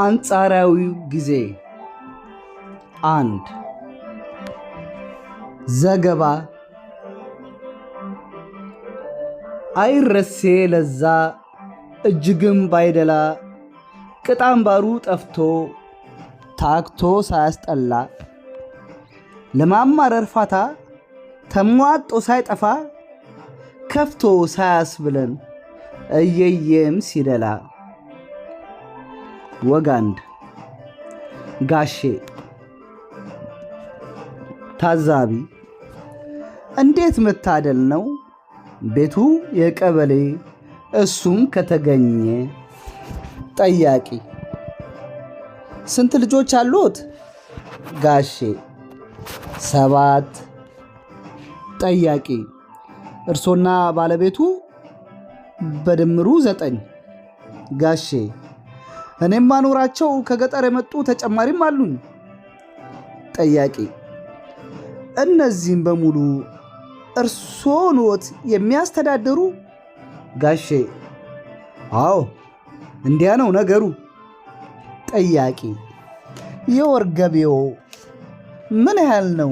አንጻራዊው ጊዜ 1 ዘገባ አይረሴ ለዛ እጅግም ባይደላ ቅጣምባሩ ጠፍቶ ታክቶ ሳያስጠላ ለማማረር ፋታ ተሟጦ ሳይጠፋ ከፍቶ ሳያስብለን እየየም ሲደላ ወጋንድ ጋሼ ታዛቢ እንዴት መታደል ነው ቤቱ የቀበሌ እሱም ከተገኘ ጠያቂ ስንት ልጆች አሉት ጋሼ 7 ጠያቂ እርሶና ባለቤቱ በድምሩ 9 ጋሼ እኔም ማኖራቸው ከገጠር የመጡ ተጨማሪም አሉኝ ጠያቂ እነዚህም በሙሉ እርሶንዎት የሚያስተዳድሩ ጋሼ አዎ እንዲያ ነው ነገሩ ጠያቂ የወር ገቢዎ ምን ያህል ነው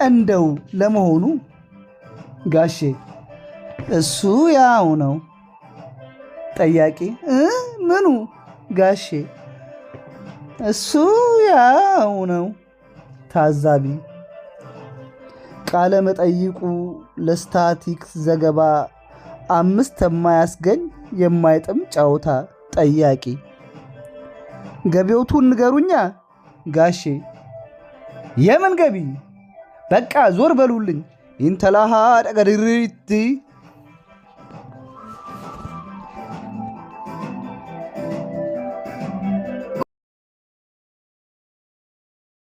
እንደው ለመሆኑ ጋሼ እሱ ያው ነው ጠያቂ ምኑ ጋሼ እሱ ያው ነው ታዛቢ ቃለ መጠይቁ ለስታቲክስ ዘገባ 5 የማያስገኝ የማይጥም ጫውታ ጠያቂ ገቢዎቱን ንገሩኛ ጋሼ የምን ገቢ በቃ ዞር በሉልኝ ኢንተላሃ ደገድሪቲ